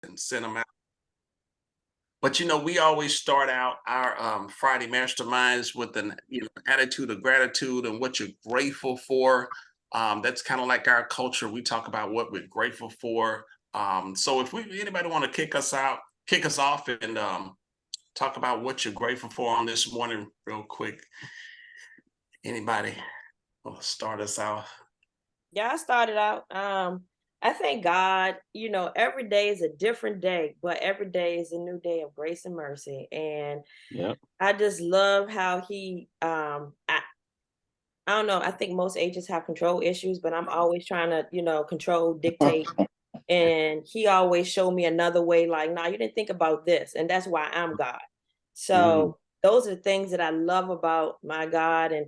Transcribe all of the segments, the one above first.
and send them out. But we always start out our Friday masterminds with an attitude of gratitude and what you're grateful for. That's kind of like our culture. We talk about what we're grateful for. So if anybody want to kick us off, and talk about what you're grateful for on this morning, real quick. Anybody want to start us out? Yeah, I started out. I thank God, every day is a different day, but every day is a new day of grace and mercy. And Yeah. I just love how he I don't know, I think most agents have control issues, but I'm always trying to, control, dictate. And he always showed me another way, like, nah, you didn't think about this. And that's why I'm God. So those are the things that I love about my God. And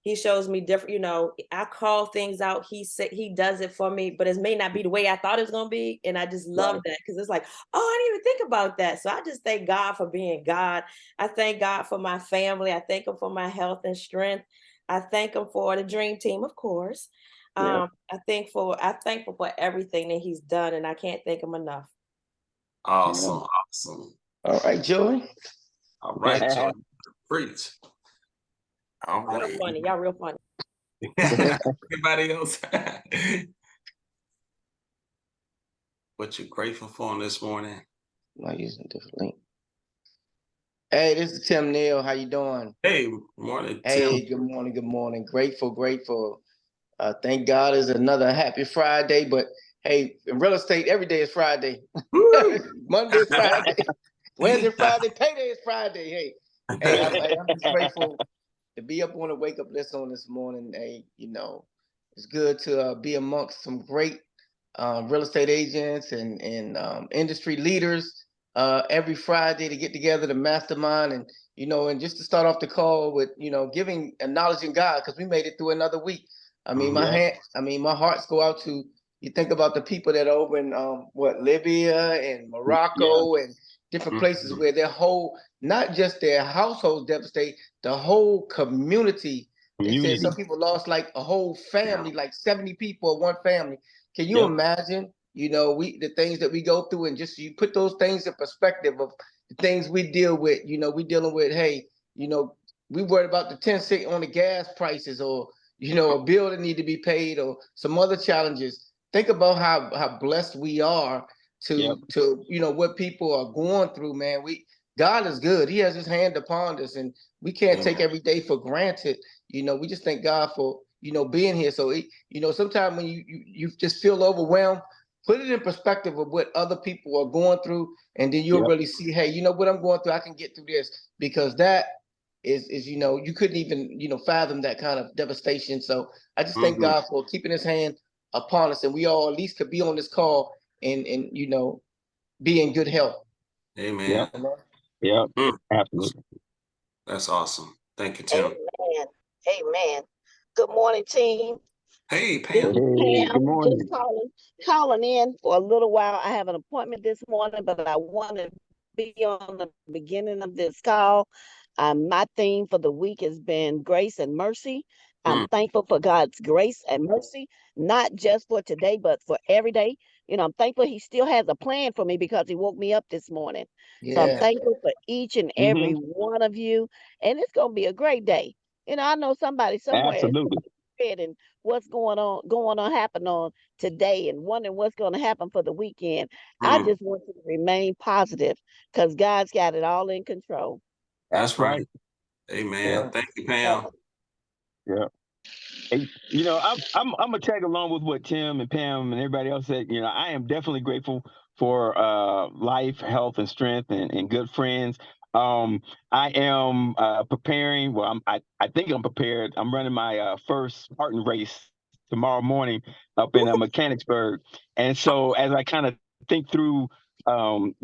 he shows me different, I call things out. He said he does it for me, but it may not be the way I thought it was gonna be. And I just love Right. that because it's like, oh, I didn't even think about that. So I just thank God for being God. I thank God for my family. I thank him for my health and strength. I thank him for the dream team, of course. Yeah. I'm thankful for everything that he's done, and I can't thank him enough. Awesome, awesome. All right, Joey. All right, Joy. Preach. All Real right. funny. Y'all real funny. Anybody else? What you grateful for on this morning? I'm using a different link. Hey, this is Tim Neal. How you doing? Hey, morning, Tim. Hey, good morning. Good morning. Grateful. Thank God it's another happy Friday. But hey, in real estate, every day is Friday. Monday is Friday. Wednesday, Friday. Payday is Friday. Hey, I'm just grateful to be up on the wake up list on this morning. Hey, it's good to be amongst some great real estate agents and industry leaders every Friday to get together to mastermind and just to start off the call with giving acknowledging God because we made it through another week. I mean, my hearts go out to you. Think about the people that are over in Libya and Morocco and different places where their whole, not just their households devastated, the whole community. They said some people lost like a whole family, like 70 people of one family. Can you imagine, the things that we go through and just you put those things in perspective of the things we deal with, we dealing with, hey, we worried about the 10 cent on the gas prices or, a bill that need to be paid or some other challenges. Think about how blessed we are to what people are going through, man. God is good. He has his hand upon us and we can't take every day for granted. We just thank God for, being here. So, sometimes when you just feel overwhelmed, put it in perspective of what other people are going through. And then you'll really see, hey, you know what I'm going through? I can get through this because that is you couldn't even, fathom that kind of devastation. So I just thank God for keeping his hand upon us and we all at least could be on this call and be in good health. Amen. Yeah, absolutely. That's awesome. Thank you, Tim. Amen. Amen. Good morning, team. Hey, Pam. Hey, good morning. Just calling in for a little while. I have an appointment this morning, but I want to be on the beginning of this call. My theme for the week has been grace and mercy. I'm thankful for God's grace and mercy, not just for today, but for every day. I'm thankful he still has a plan for me because he woke me up this morning. So I'm thankful for each and every one of you. And it's going to be a great day. I know somebody somewhere is Absolutely. and what's happen on today and wondering what's going to happen for the weekend. I just want you to remain positive because God's got it all in control. That's right. Amen. Thank you, Pam. Yeah. Hey, I'm gonna tag along with what Tim and Pam and everybody else said. I am definitely grateful for life, health, and strength, and good friends. I am preparing. Well, I think I'm prepared. I'm running my first Spartan race tomorrow morning up in Mechanicsburg, and so as I kind of think through, from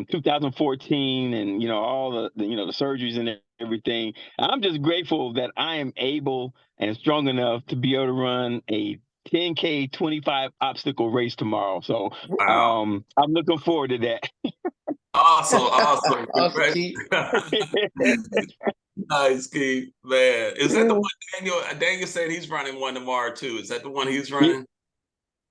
2014 and all the surgeries and everything, I'm just grateful that I am able and strong enough to be able to run a 10K 25 obstacle race tomorrow. So I'm looking forward to that. Awesome. Awesome, Keith. Nice, Keith. Man, is that the one Daniel said he's running one tomorrow too? Is that the one he's running?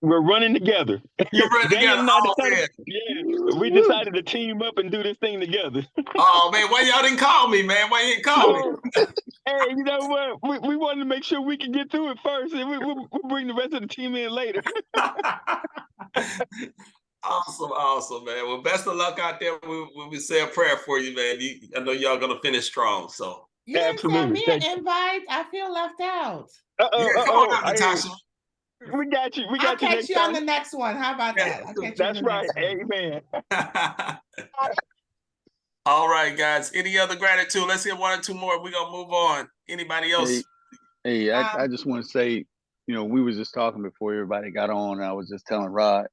We're running together. You're running Daniel together. and I Oh decided, man. yeah, we decided to team up and do this thing together. Oh man, why y'all didn't call me, man? Why you didn't call me? Oh, hey, you know what? We wanted to make sure we could get through it first, and we'll bring the rest of the team in later. Awesome, man. Well, best of luck out there. We say a prayer for you, man. I know y'all gonna finish strong. So You didn't send Absolutely. me Thank an invite. I feel left out. Uh-oh, yeah, come on uh-oh. out, Natasha. We got you. We I'll got you catch next you on time. the next one. How about Yeah, that? I'll catch you on That's the right. next one. Amen. All right, guys. Any other gratitude? Let's hear one or two more. We're gonna move on. Anybody else? Hey, I just want to say, we were just talking before everybody got on. And I was just telling Rod,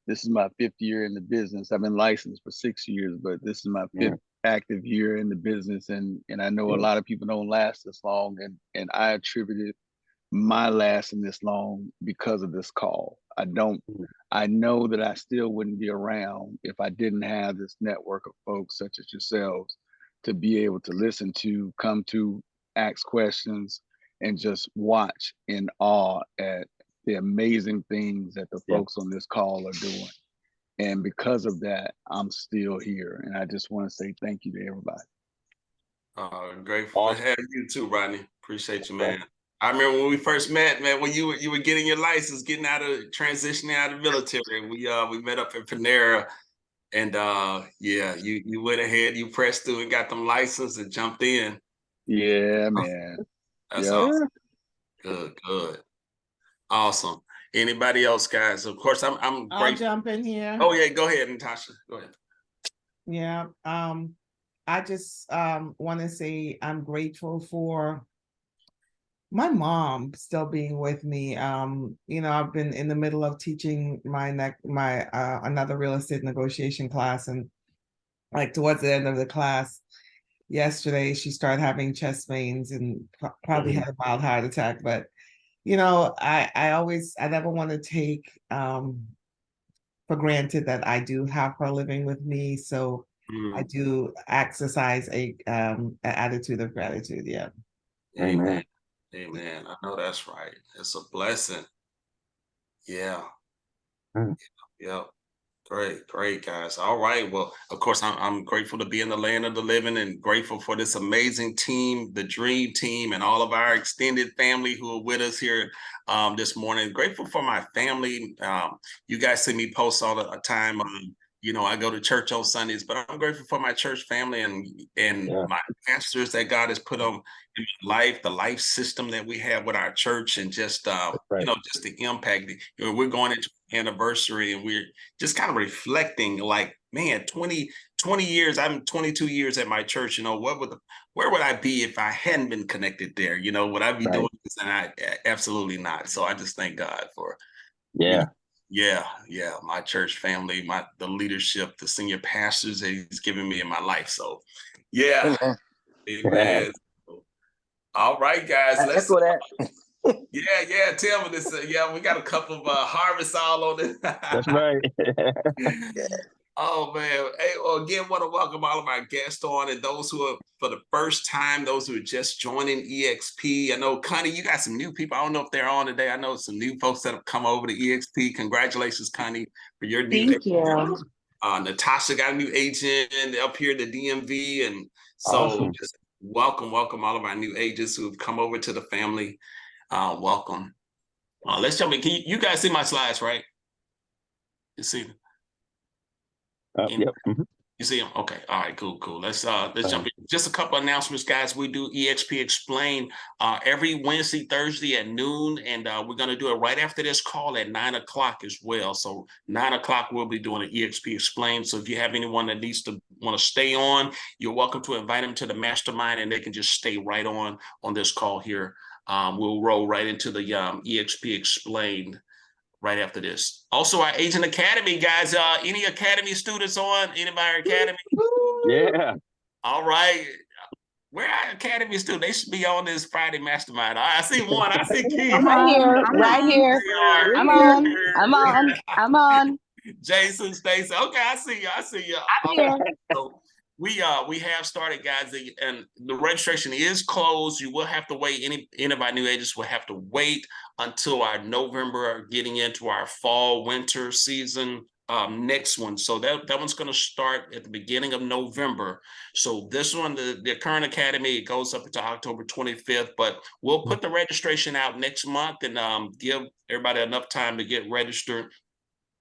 this is my 5th year in the business. I've been licensed for 6 years, but this is my 5th active year in the business. And I know a lot of people don't last this long. And I attributed my lasting this long because of this call. I know that I still wouldn't be around if I didn't have this network of folks such as yourselves to be able to listen to, come to, ask questions, and just watch in awe at the amazing things that the folks on this call are doing. And because of that, I'm still here. And I just want to say thank you to everybody. Grateful to have you too, Rodney. Appreciate you, man. I remember when we first met, man, when you were getting your license, getting transitioning out of the military. We met up in Panera, and you went ahead, you pressed through and got them license and jumped in. Yeah, man. That's awesome. Good. Awesome. Anybody else, guys? Of course, I'm I'll grateful. jump in here. Oh yeah, go ahead, Natasha. Go ahead. Yeah. I just want to say I'm grateful for my mom still being with me. I've been in the middle of teaching my another real estate negotiation class, and like towards the end of the class yesterday, she started having chest pains and probably had a mild heart attack. But I never want to take for granted that I do have her living with me. So I do exercise an attitude of gratitude. Yeah. Amen. I know that's right. It's a blessing. Yeah. Yep. Great, guys. All right. Well, of course, I'm grateful to be in the land of the living and grateful for this amazing team, the dream team, and all of our extended family who are with us here this morning. Grateful for my family. You guys see me post all the time. I go to church on Sundays, but I'm grateful for my church family and my pastors that God has put on in my life, the life system that we have with our church, and just just the impact. We're going into anniversary, and we're just kind of reflecting, like, man, 20 years. I'm 22 years at my church. Where would I be if I hadn't been connected there? Would I be doing this? And absolutely not. So I just thank God for my church family, the leadership, the senior pastors that He's given me in my life. So amen. All right, guys. Let's echo that. Tell me this. We got a couple of harvests all on this. That's right. Oh man. Hey, well, again, want to welcome all of our guests on, and those who are for the first time, those who are just joining EXP. I know, Connie, you got some new people. I don't know if they're on today. I know some new folks that have come over to EXP. Congratulations, Connie, for your new Thank you. Natasha got a new agent up here at the DMV. And so just welcome all of our new agents who have come over to the family. Welcome. Let's jump in. Can you guys see my slides, right? You see them? Yep. You see them? Okay. All right, cool. Let's jump in. Just a couple of announcements, guys. We do EXP Explain every Wednesday, Thursday at noon, and we're going to do it right after this call at 9:00 as well. So 9:00 we'll be doing an EXP Explain. So if you have anyone that want to stay on, you're welcome to invite them to the Mastermind, and they can just stay right on this call here. We'll roll right into the EXP Explained right after this. Also, our Agent Academy, guys. Any Academy students on? Anybody Academy? Yeah. All right. Where are Academy students? They should be on this Friday Mastermind. I see one. I see Keith. I'm right here. Right here. I'm on. Jason, Stacy. Okay, I see you. I'm here. So We have started, guys, and the registration is closed. You will have to wait. Any of our new agents will have to wait until our November, getting into our fall winter season. Next one, so that one's going to start at the beginning of November. So this one, the current academy, it goes up until October 25th, but we'll put the registration out next month and give everybody enough time to get registered.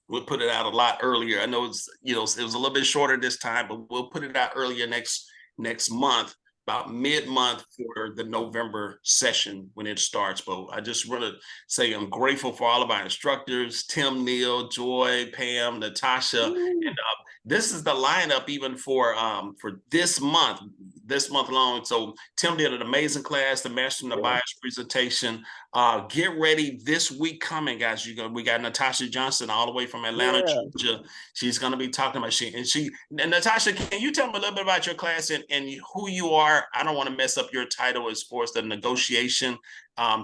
We'll put it out a lot earlier. I know it's, it was a little bit shorter this time, but we'll put it out earlier next month, about mid-month for the November session when it starts. But I just want to say I'm grateful for all of our instructors, Tim, Neil, Joy, Pam, Natasha. And this is the lineup even for this month long. So Tim did an amazing class, the Mastering the Bias presentation. Get ready this week coming, guys. We got Natasha Johnson all the way from Atlanta, Georgia. She's going to be talking about and Natasha, can you tell me a little bit about your class and who you are? I don't want to mess up your title as far as the negotiation.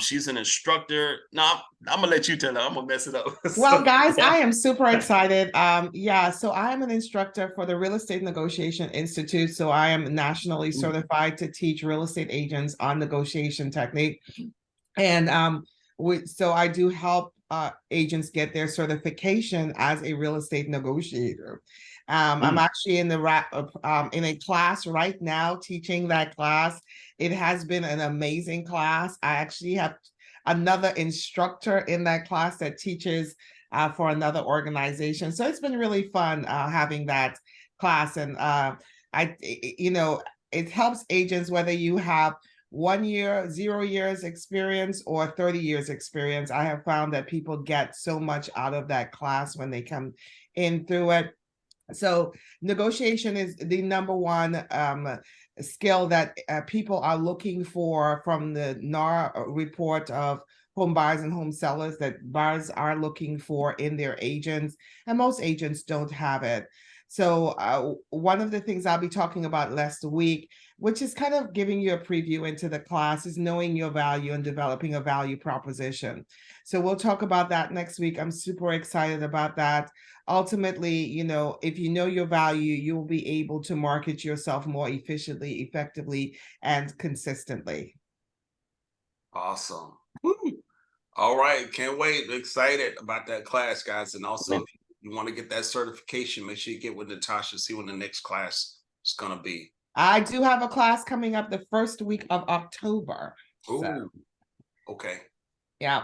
She's an instructor. No, I'm gonna let you tell her. I'm gonna mess it up. Well, guys, I am super excited. So I am an instructor for the Real Estate Negotiation Institute. So I am nationally certified to teach real estate agents on negotiation technique. And so I do help agents get their certification as a real estate negotiator. I'm actually in a class right now teaching that class. It has been an amazing class. I actually have another instructor in that class that teaches for another organization. So it's been really fun having that class. And it helps agents whether you have 1 year, 0 years experience or 30 years experience. I have found that people get so much out of that class when they come in through it. So negotiation is the number one skill that people are looking for from the NAR report of home buyers and home sellers, that buyers are looking for in their agents, and most agents don't have it. So one of the things I'll be talking about last week, which is kind of giving you a preview into the class, is knowing your value and developing a value proposition. So we'll talk about that next week. I'm super excited about that. Ultimately, if you know your value, you will be able to market yourself more efficiently, effectively, and consistently. Awesome. Woo. All right. Can't wait. Excited about that class, guys. And also, if you want to get that certification, make sure you get with Natasha, see when the next class is going to be. I do have a class coming up the first week of October. Ooh. So. Okay. Yeah.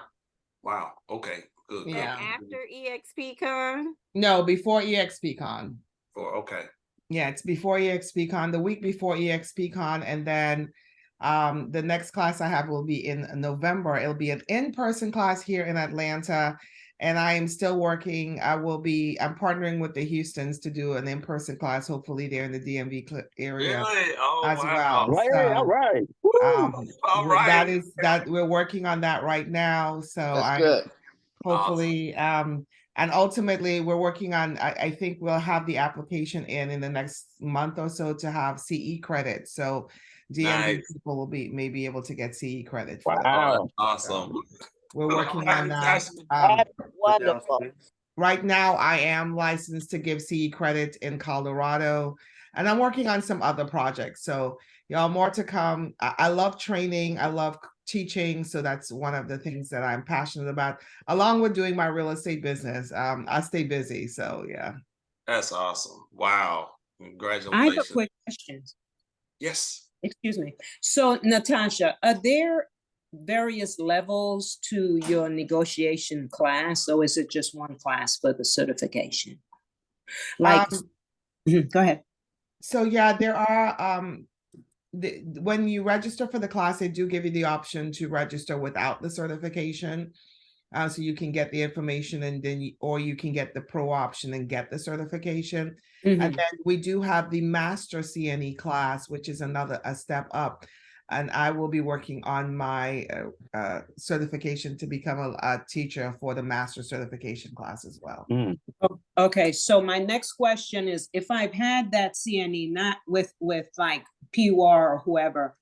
Wow. Okay. Good. Yeah. After EXPCon? No, before EXPCon. Okay. Yeah, it's before EXPCon, the week before EXPCon, and then the next class I have will be in November. It'll be an in-person class here in Atlanta, and I am still working. I'm partnering with the Houstons to do an in-person class, hopefully there in the DMV area as well. All right. All right. That we're working on that right now. So That's good. Hopefully, and ultimately we're working on, I think we'll have the application in the next month or so to have CE credit. So DMV people will may be able to get CE credit. Wow. Awesome. So we're working on that. Wonderful. Right now, I am licensed to give CE credit in Colorado, and I'm working on some other projects. So y'all, more to come. I love training. I love teaching. So that's one of the things that I'm passionate about, along with doing my real estate business. I stay busy. So yeah. That's awesome. Wow. Congratulations. I have a quick question. Yes. Excuse me. So Natasha, are there various levels to your negotiation class, or is it just one class for the certification? Like, go ahead. So yeah, there are, when you register for the class, they do give you the option to register without the certification. So you can get the information and then, or you can get the pro option and get the certification. And then we do have the Master CNE class, which is a step up. And I will be working on my certification to become a teacher for the Master certification class as well. Okay, so my next question is, if I've had that CNE, not with like PUR or whoever,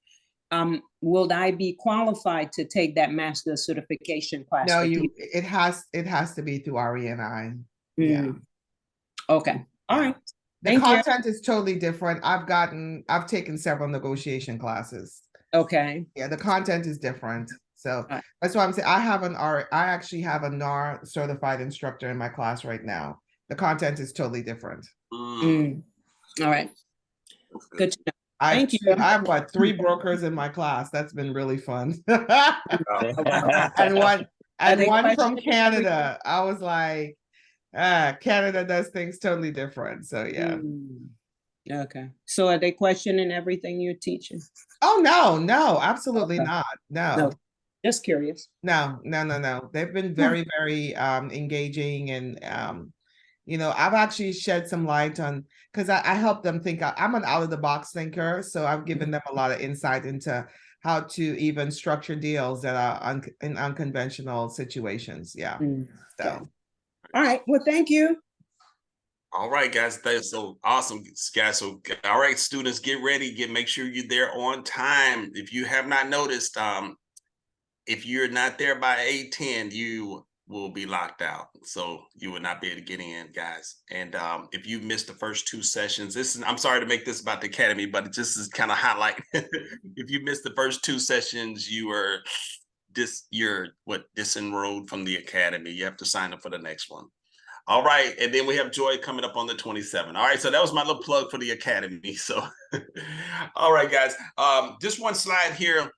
will I be qualified to take that master certification class? No, it has to be through RENI. Yeah. Okay. All right. The Thank you. content is totally different. I've taken several negotiation classes. Okay. Yeah, the content is different. So Right. that's why I'm saying I actually have a NAR certified instructor in my class right now. The content is totally different. Mm. All right. Good to know. Thank you. I have what, 3 brokers in my class. That's been really fun. Are and one they from questioning Canada. I was like, Canada does things totally different. So yeah. Mm. Okay. So are they questioning everything you're teaching? Oh no, absolutely Okay. not. No. No. Just curious. No. They've been very, very engaging, and you know, I've actually shed some light on, because I help them think. I'm an out of the box thinker, so I've given them a lot of insight into how to even structure deals that are in unconventional situations. Yeah. Mm. So. Okay. All right. Well, thank you. All right, guys, that's so awesome, guys. So, all right, students, get ready. Make sure you're there on time. If you have not noticed, if you're not there by 8:10, you will be locked out. So you will not be able to get in, guys. And if you missed the first 2 sessions, I'm sorry to make this about the academy, but it just is kind of highlight. If you missed the first 2 sessions, you're disenrolled from the academy. You have to sign up for the next one. All right, and then we have Joy coming up on the 27th. All right, so that was my little plug for the academy. So, all right, guys, just one slide here.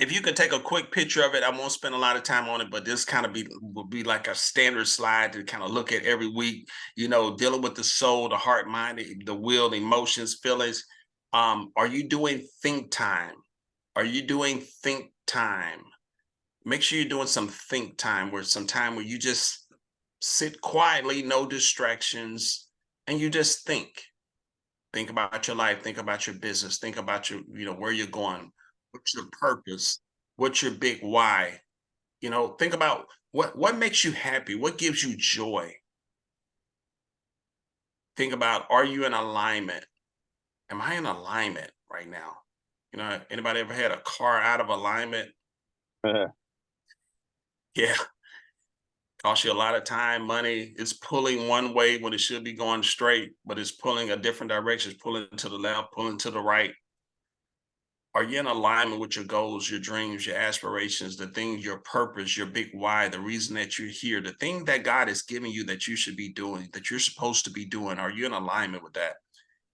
If you could take a quick picture of it, I won't spend a lot of time on it, but this kind of will be like a standard slide to kind of look at every week. You know, dealing with the soul, the heart, mind, the will, the emotions, feelings. Are you doing think time? Are you doing think time? Make sure you're doing some think time, where you just sit quietly, no distractions, and you just think about your life, think about your business, think about your, where you're going, what's your purpose, what's your big why. Think about what makes you happy, what gives you joy. Think about, are you in alignment? Am I in alignment right now? Anybody ever had a car out of alignment? Yeah. Costs you a lot of time, money. It's pulling one way when it should be going straight, but it's pulling a different direction. It's pulling to the left, pulling to the right. Are you in alignment with your goals, your dreams, your aspirations, the thing, your purpose, your big why, the reason that you're here, the thing that God is giving you that you should be doing, that you're supposed to be doing? Are you in alignment with that?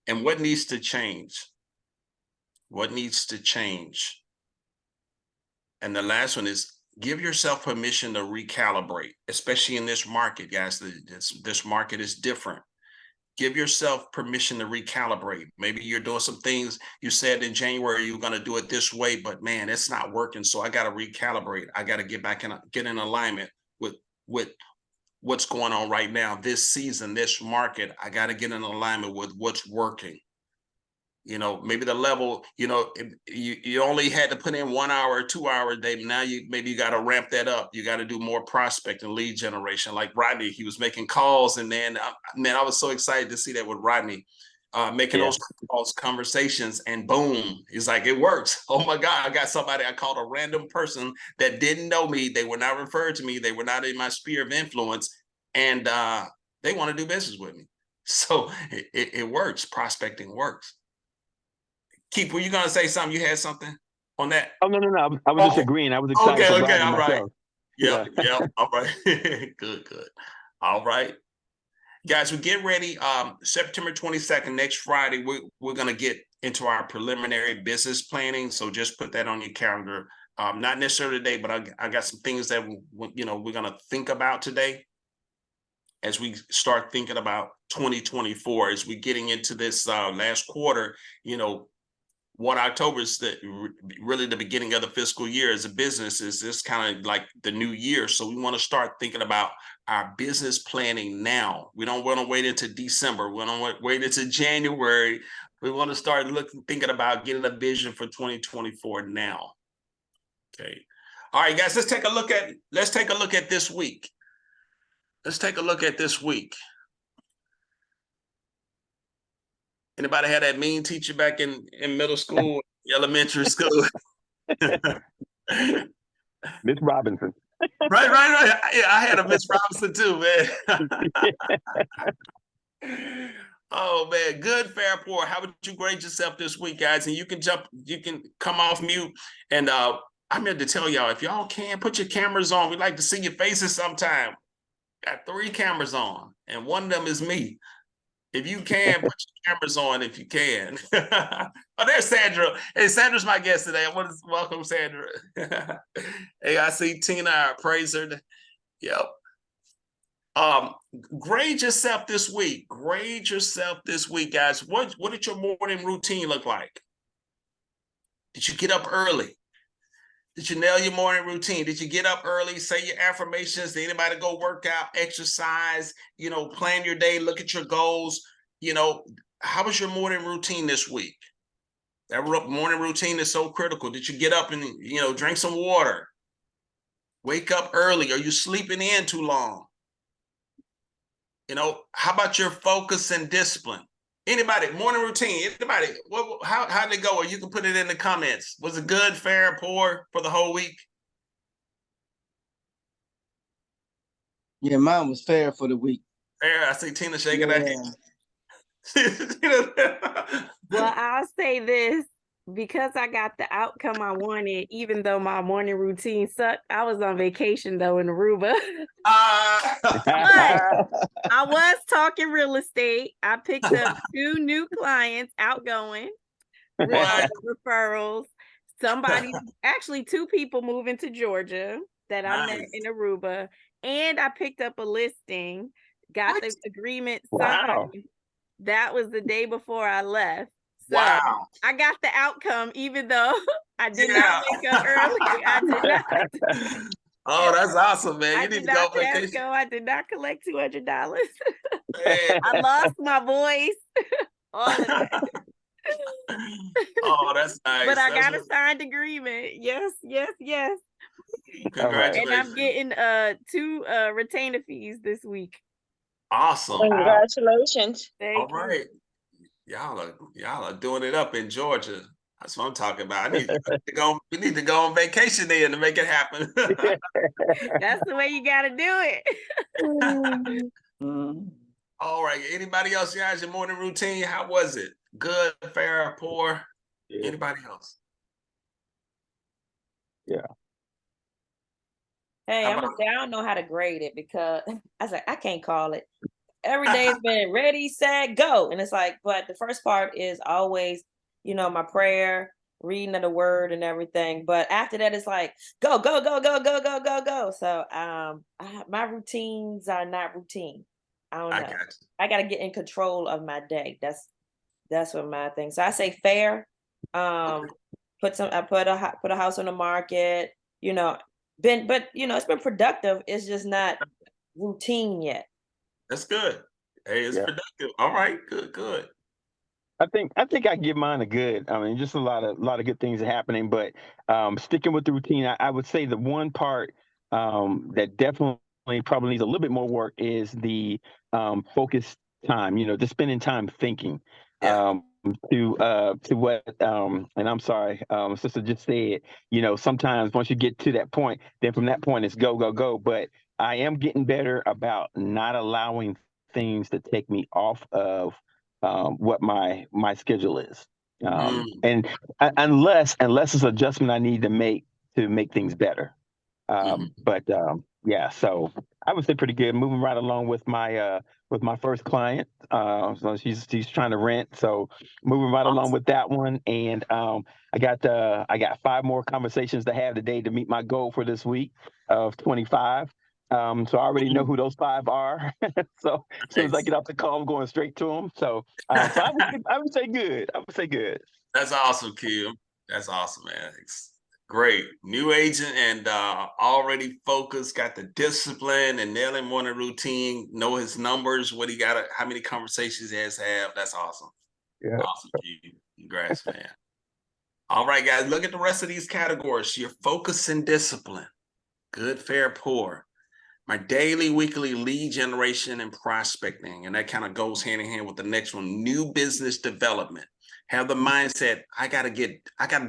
And what needs to change? What needs to change? And the last one is, give yourself permission to recalibrate, especially in this market, guys. This market is different. Give yourself permission to recalibrate. Maybe you're doing some things you said in January you're going to do it this way, but man, it's not working. So I got to recalibrate. I got to get in alignment with what's going on right now, this season, this market. I got to get in alignment with what's working. Maybe the level, you only had to put in 1 hour or 2 hour a day. Now maybe you got to ramp that up. You got to do more prospect and lead generation. Like Rodney, he was making calls, and then I was so excited to see that with Rodney, making those calls, conversations, and boom, he's like, it works. Oh my God, I got somebody. I called a random person that didn't know me. They were not referred to me. They were not in my sphere of influence, and they want to do business with me. So it works. Prospecting works. Keith, were you going to say something? You had something on that? Oh, no. I was just agreeing. I was excited. Okay, all right. Yeah. All right. Good. All right. Guys, we get ready. September 22nd, next Friday, we're going to get into our preliminary business planning. So just put that on your calendar. Not necessarily today, but I got some things that, we're going to think about today as we start thinking about 2024, as we getting into this last quarter. 1 October is really the beginning of the fiscal year. As a business, is this kind of like the new year. So we want to start thinking about our business planning now. We don't want to wait into December. We don't wait into January. We want to start thinking about getting a vision for 2024 now. Okay. All right, guys, let's take a look at this week. Let's take a look at this week. Anybody had that mean teacher back in middle school, elementary school? Miss Robinson. Right. Yeah, I had a Miss Robinson too, man. Oh man, good, fair, poor. How would you grade yourself this week, guys? And you can come off mute. And I meant to tell y'all, if y'all can put your cameras on, we'd like to see your faces sometime. Got 3 cameras on, and one of them is me. If you can, put your cameras on if you can. Oh, there's Sandra. Hey, Sandra's my guest today. Welcome, Sandra. Hey, I see Tina, our appraiser. Yep. Grade yourself this week. Grade yourself this week, guys. What did your morning routine look like? Did you get up early? Did you nail your morning routine? Did you get up early, say your affirmations? Did anybody go work out, exercise, plan your day, look at your goals? How was your morning routine this week? That morning routine is so critical. Did you get up and, drink some water? Wake up early. Are you sleeping in too long? How about your focus and discipline? Anybody, morning routine, anybody, how did it go? Or you can put it in the comments. Was it good, fair, poor for the whole week? Yeah, mine was fair for the week. Fair, I see Tina shaking her head. Well, I'll say this, because I got the outcome I wanted, even though my morning routine sucked. I was on vacation though in Aruba. But I was talking real estate. I picked up 2 new clients, outgoing referrals. Actually 2 people moving to Georgia that I met in Aruba. And I picked up a listing, got the agreement signed. Wow. That was the day before I left. So Wow. I got the outcome, even though I did not wake up early. I did not. Oh, that's awesome, man. You I need did to go not on pass vacation. go. I did not collect $200. Man. I lost my voice. All of that. Oh, that's nice. But I got a signed agreement. Yes. Congratulations. And I'm getting 2 retainer fees this week. Awesome. Congratulations. Thank All right. Y'all are doing it up in Georgia. That's what I'm talking about. We need to go on vacation then to make it happen. That's the way you gotta do it. All right. Anybody else, guys, your morning routine? How was it? Good, fair, poor? Yeah. Anybody else? Yeah. Hey, I'm gonna say I don't know how to grade it because I was like, I can't call it. Every day has been ready, set, go. And it's like, but the first part is always, my prayer, reading of the word and everything. But after that, it's like, go, go, go, go, go, go, go, go. So my routines are not routine. I don't know. I got to get in control of my day. That's what my thing. So I say fair. I put a house on the market, but it's been productive. It's just not routine yet. That's good. Hey, it's productive. All right, good. I think I give mine a good. I mean, just a lot of good things are happening, but sticking with the routine, I would say the one part that definitely probably needs a little bit more work is the focus time. Just spending time thinking. To what and I'm sorry, sister just said, sometimes once you get to that point, then from that point it's go, go, go. But I am getting better about not allowing things to take me off of what my schedule is. And unless it's an adjustment I need to make things better. But yeah, so I would say pretty good. Moving right along with my first client. So she's trying to rent. So moving right along with that one. And I got 5 more conversations to have today to meet my goal for this week of 25. So I already know who those 5 are. So as soon as I get off the call, I'm going straight to them. So I would say good. I would say good. That's awesome, Kim. That's awesome, man. It's great. New agent and already focused, got the discipline and nailing morning routine, know his numbers, what he got, how many conversations he has to have. That's awesome. Yeah. Awesome, Kim. Congrats, man. All right, guys, look at the rest of these categories. Your focus and discipline. Good, fair, poor. My daily, weekly lead generation and prospecting. And that kind of goes hand in hand with the next one, new business development. Have the mindset, I gotta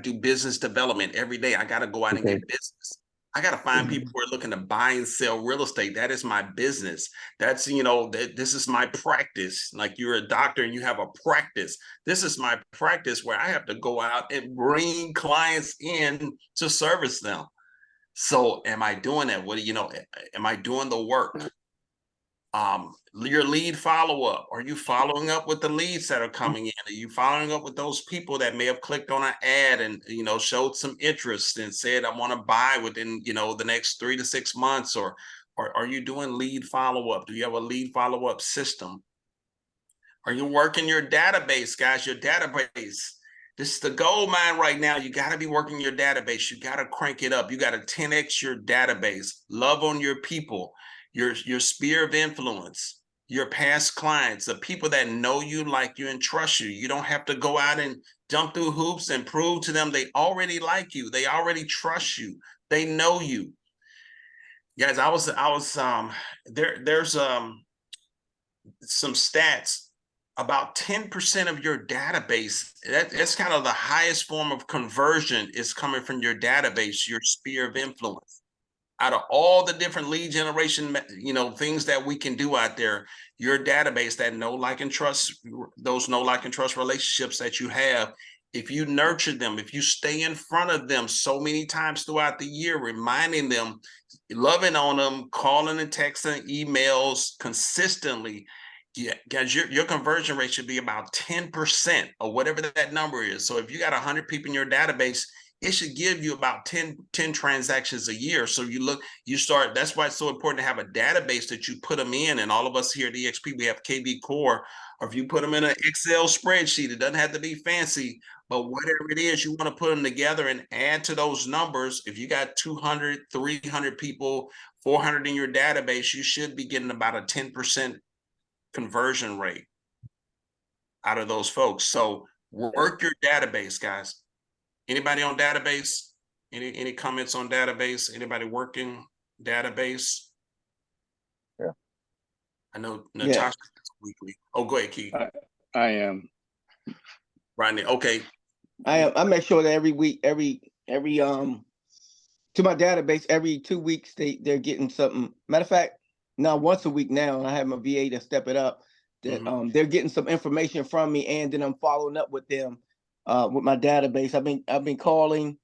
do business development every day. I gotta go out and get business. I got to find people who are looking to buy and sell real estate. That is my business. That's, you know, this is my practice. Like you're a doctor and you have a practice. This is my practice where I have to go out and bring clients in to service them. So am I doing that? What do you know? Am I doing the work? Your lead follow-up. Are you following up with the leads that are coming in? Are you following up with those people that may have clicked on an ad and, you know, showed some interest and said, I want to buy within, you know, the next 3 to 6 months? Or are you doing lead follow-up? Do you have a lead follow-up system? Are you working your database, guys? Your database. This is the gold mine right now. You got to be working your database. You got to crank it up. You got to 10x your database. Love on your people, your sphere of influence, your past clients, the people that know you, like you, and trust you. You don't have to go out and jump through hoops and prove to them they already like you. They already trust you. They know you. Guys, there's some stats. About 10% of your database, that's kind of the highest form of conversion, is coming from your database, your sphere of influence. Out of all the different lead generation, you know, things that we can do out there, your database, that know, like, and trust, those know, like, and trust relationships that you have, if you nurture them, if you stay in front of them so many times throughout the year, reminding them, loving on them, calling and texting, emails consistently, yeah, guys, your conversion rate should be about 10% or whatever that number is. So if you got 100 people in your database, it should give you about 10 transactions a year. So you start, that's why it's so important to have a database that you put them in. And all of us here at EXP, we have KB Core, or if you put them in an Excel spreadsheet, it doesn't have to be fancy, but whatever it is, you want to put them together and add to those numbers. If you got 200, 300 people, 400 in your database, you should be getting about a 10% conversion rate out of those folks. So work your database, guys. Anybody on database? Any comments on database? Anybody working database? Yeah. I know Natasha weekly. Oh, go ahead, Keith. I am. Rodney, okay. I make sure that every week, every to my database, every 2 weeks they're getting something. Matter of fact, now once a week now, I have my VA to step it up. That they're getting some information from me, and then I'm following up with them with my database. I've been calling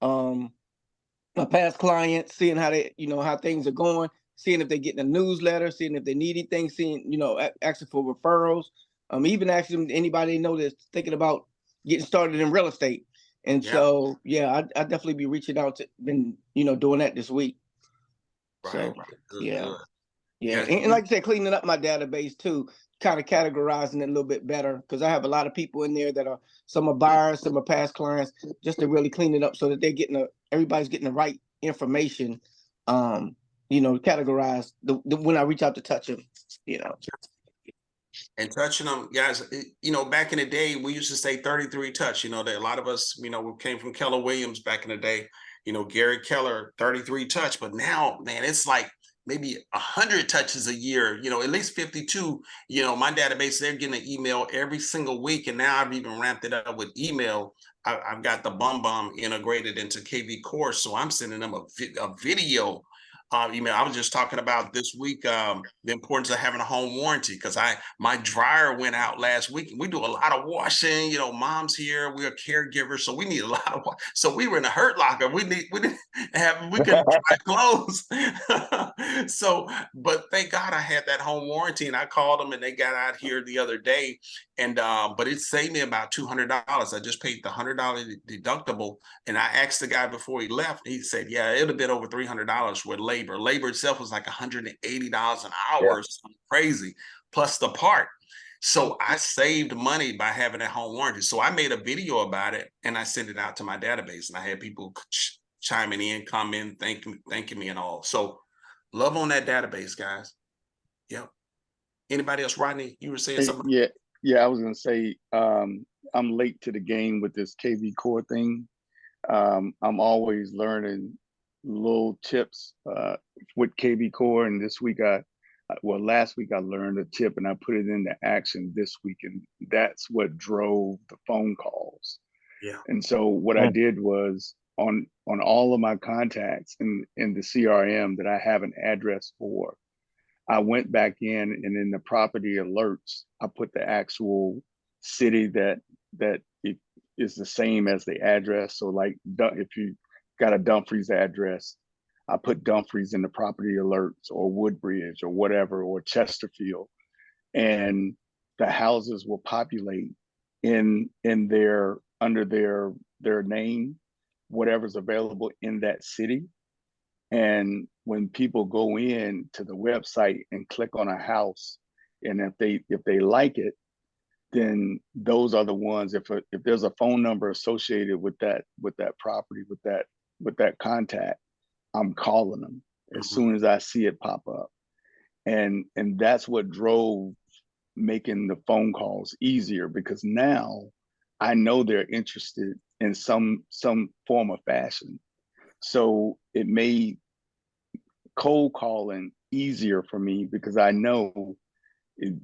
my past clients, seeing how they, you know, how things are going, seeing if they're getting a newsletter, seeing if they need anything, seeing, you know, asking for referrals. Even asking anybody they know that's thinking about getting started in real estate. And so, I definitely be reaching out to, been, you know, doing that this week. Right, So, good. And like I said, cleaning up my database too, kind of categorizing it a little bit better, because I have a lot of people in there that are, some are buyers, some are past clients, just to really clean it up so that they're getting everybody's getting the right information, you know, categorized when I reach out to touch them, you know. And touching them, guys, you know, back in the day, we used to say 33 touch. You know, that a lot of us, you know, we came from Keller Williams back in the day, you know, Gary Keller, 33 touch. But now, man, it's like maybe 100 touches a year, you know, at least 52. You know, my database, they're getting an email every single week. And now I've even ramped it up with email. I've got the Bum integrated into KV Core. So I'm sending them a video email. I was just talking about this week the importance of having a home warranty, because my dryer went out last week. We do a lot of washing. You know, mom's here. We're caregivers, so we need a lot of. So we were in a hurt locker. We couldn't dry clothes. So, but thank God I had that home warranty, and I called them, and they got out here the other day, and but it saved me about $200. I just paid the $100 deductible, and I asked the guy before he left. He said, "Yeah, it'd have been over $300 with labor. Labor itself was like $180 an hour, something crazy, plus the part." So I saved money by having a home warranty. So I made a video about it, and I sent it out to my database, and I had people chiming in, commenting, thanking me, and all. So love on that database, guys. Yep. Anybody else? Rodney, you were saying something? Yeah. I was gonna say I'm late to the game with this KV Core thing. I'm always learning little tips with KV Core, and this week last week I learned a tip and I put it into action this week, and that's what drove the phone calls. Yeah. And so what I did was on all of my contacts in the CRM that I have an address for, I went back in and in the property alerts, I put the actual city that it is the same as the address. So like if you got a Dumfries address, I put Dumfries in the property alerts, or Woodbridge or whatever, or Chesterfield, and the houses will populate in their under their name, whatever's available in that city. And when people go in to the website and click on a house, and if they like it, then those are the ones. If there's a phone number associated with that property, with that contact, I'm calling them as soon as I see it pop up. And that's what drove making the phone calls easier, because now I know they're interested in some form of fashion. So it made cold calling easier for me, because I know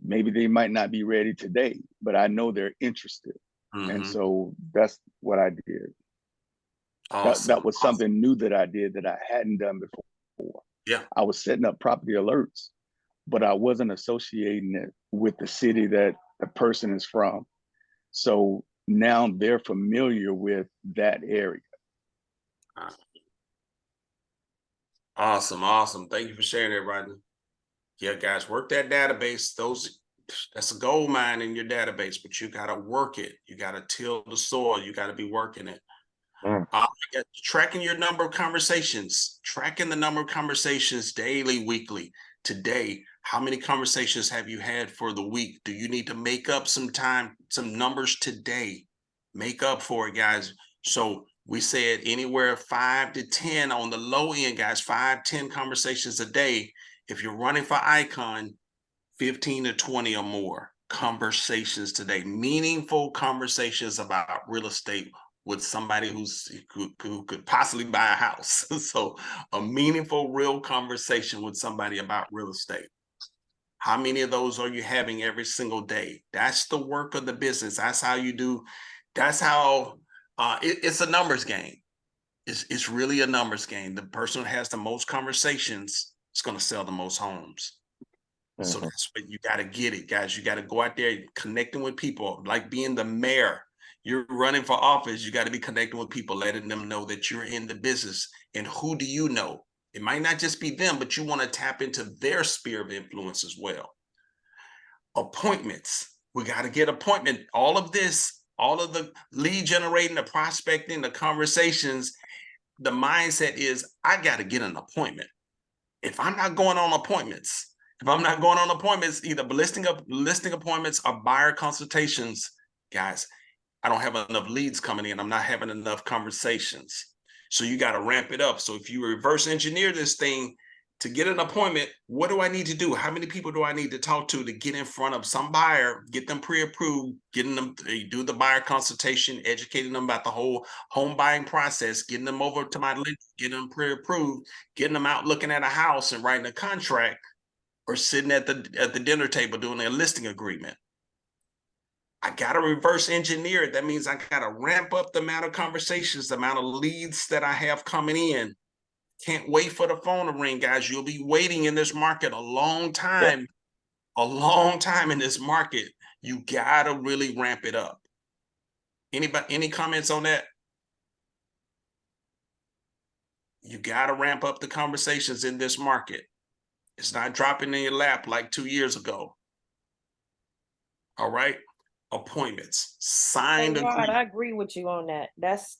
maybe they might not be ready today, but I know they're interested. And so that's what I did. Awesome. That was something new that I did that I hadn't done before. Yeah. I was setting up property alerts, but I wasn't associating it with the city that the person is from. So now they're familiar with that area. Awesome. Thank you for sharing that, Rodney. Yeah, guys, work that database. That's a gold mine in your database, but you got to work it. You got to till the soil. You got to be working it. Tracking your number of conversations, tracking the number of conversations daily, weekly. Today, how many conversations have you had for the week? Do you need to make up some time, some numbers today? Make up for it, guys. So we said anywhere 5 to 10 on the low end, guys, 5, 10 conversations a day. If you're running for icon, 15 to 20 or more conversations today, meaningful conversations about real estate with somebody who could possibly buy a house. So a meaningful, real conversation with somebody about real estate. How many of those are you having every single day? That's the work of the business. That's how you do. That's how it's a numbers game. It's really a numbers game. The person who has the most conversations is going to sell the most homes. So that's what you got to get it, guys. You got to go out there connecting with people, like being the mayor. You're running for office. You got to be connecting with people, letting them know that you're in the business. And who do you know? It might not just be them, but you want to tap into their sphere of influence as well. Appointments. We got to get appointment. All of this, all of the lead generating, the prospecting, the conversations, the mindset is, I got to get an appointment. If I'm not going on appointments, either listing appointments or buyer consultations, guys, I don't have enough leads coming in. I'm not having enough conversations. So you got to ramp it up. So if you reverse engineer this thing to get an appointment, what do I need to do? How many people do I need to talk to get in front of some buyer, get them pre-approved, getting them to do the buyer consultation, educating them about the whole home buying process, getting them over to my lender, getting them pre-approved, getting them out looking at a house and writing a contract, or sitting at the dinner table doing a listing agreement. I got to reverse engineer it. That means I got to ramp up the amount of conversations, the amount of leads that I have coming in. Can't wait for the phone to ring, guys. You'll be waiting in this market a long time in this market. You got to really ramp it up. Anybody, any comments on that? You got to ramp up the conversations in this market. It's not dropping in your lap like 2 years ago. All right. Appointments, signed. Hey, Rod, I agree with you on that. That's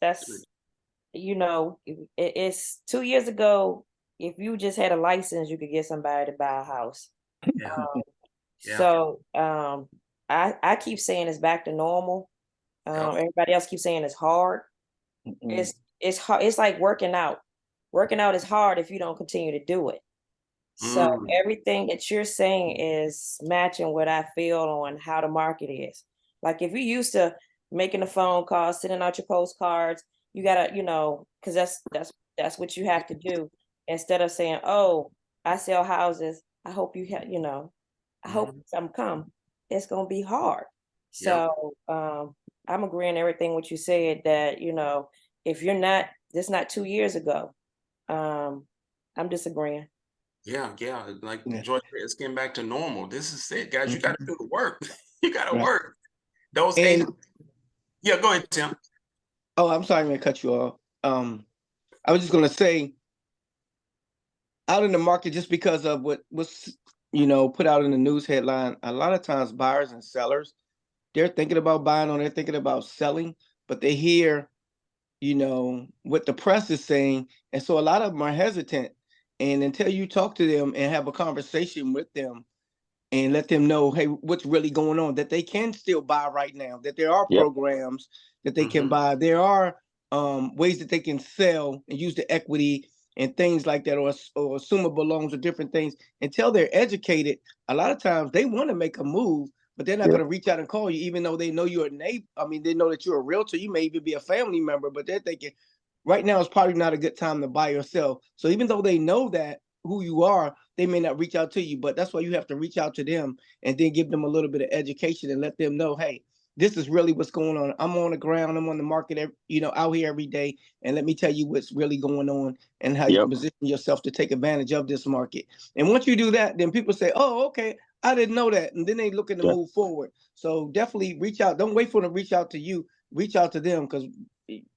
it's 2 years ago. If you just had a license, you could get somebody to buy a house. So I keep saying it's back to normal. Everybody else keeps saying it's hard. It's hard. It's like working out. Working out is hard if you don't continue to do it. So everything that you're saying is matching what I feel on how the market is. Like if you're used to making a phone call, sending out your postcards, you gotta, because that's what you have to do. Instead of saying, "Oh, I sell houses. I hope you have, I hope some come." It's gonna be hard. So I'm agreeing everything what you said, that if you're not, that's not 2 years ago. I'm disagreeing. Yeah, like Yeah. Joy said, it's getting back to normal. This is it, guys. You got to Mhm. do the work. You got to Right. work. Those And 8. Yeah, go ahead, Tim. oh, I'm sorry, I'm gonna cut you off. I was just gonna say, out in the market, just because of what was put out in the news headline, a lot of times buyers and sellers, they're thinking about buying or they're thinking about selling, but they hear what the press is saying. And so a lot of them are hesitant. And until you talk to them and have a conversation with them and let them know, hey, what's really going on, that they can still buy right now, that there are Yep. programs that they can Mhm. buy. There are ways that they can sell and use the equity and things like that, or assumable loans or different things. Until they're educated, a lot of times they want to make a move, but they're not Yep. going to reach out and call you, even though they know you're a neighbor. I mean, they know that you're a realtor. You may even be a family member, but they're thinking right now is probably not a good time to buy or sell. So even though they know that who you are, they may not reach out to you, but that's why you have to reach out to them and then give them a little bit of education and let them know, hey, this is really what's going on. I'm on the ground. I'm on the market, out here every day. And let me tell you what's really going on and how you Yep. can position yourself to take advantage of this market. And once you do that, then people say, oh, okay, I didn't know that. And then they looking to Yep. move forward. So definitely reach out. Don't wait for them to reach out to you. Reach out to them, because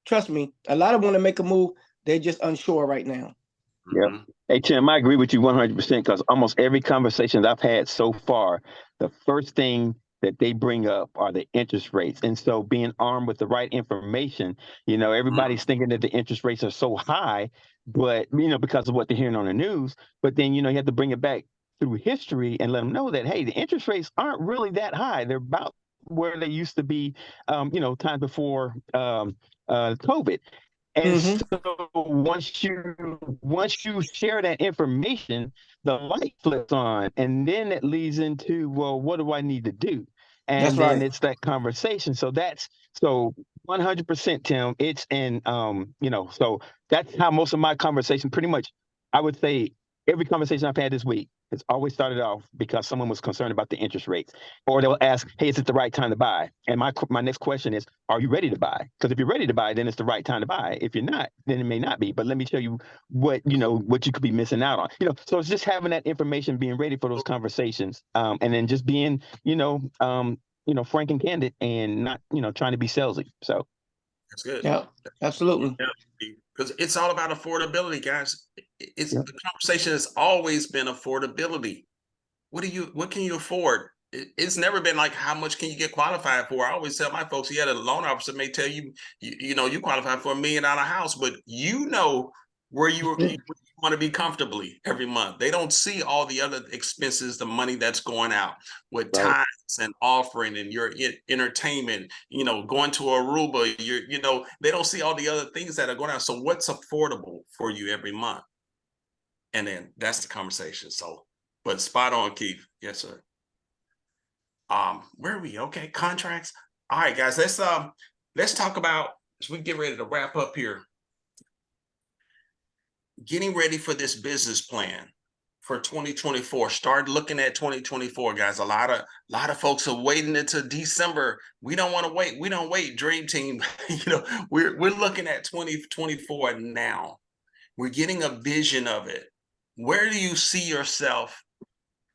trust me, a lot of them want to make a move. They're just unsure right now. Yep. Mhm. Hey, Tim, I agree with you 100% because almost every conversation that I've had so far, the first thing that they bring up are the interest rates. And so being armed with the right information, everybody's thinking that the interest rates are so high, but, because of what they're hearing on the news. But then, you have to bring it back through history and let them know that, hey, the interest rates aren't really that high. They're about where they used to be, time before COVID. And Mm-hmm. so once you share that information, the light flips on, and then it leads into, well, what do I need to do? That's And then right. it's that conversation. So 100%, Tim. So that's how most of my conversation, pretty much, I would say every conversation I've had this week has always started off because someone was concerned about the interest rates, or they'll ask, "Hey, is it the right time to buy?" And my next question is, "Are you ready to buy?" Because if you're ready to buy, then it's the right time to buy. If you're not, then it may not be. But let me show you what you could be missing out on. So it's just having that information, being ready for those conversations, and then just being frank and candid, and not trying to be salesy. So That's good. Yeah, absolutely. Yeah, because it's all about affordability, guys. It's yeah, the conversation has always been affordability. What can you afford? It's never been like how much can you get qualified for. I always tell my folks, yeah, the loan officer may tell you, you qualify for $1 million house, but where you want to be comfortably every month. They don't see all the other expenses, the money that's going out with right. tithes and offering and your entertainment, going to Aruba, they don't see all the other things that are going out. So what's affordable for you every month? And then that's the conversation. So, but spot on, Keith. Yes, sir. Where are we? Okay, contracts. All right, guys, let's talk about, as we get ready to wrap up here, getting ready for this business plan for 2024. Start looking at 2024, guys. A lot of folks are waiting until December. We don't want to wait. We don't wait, Dream Team. We're looking at 2024 now. We're getting a vision of it. Where do you see yourself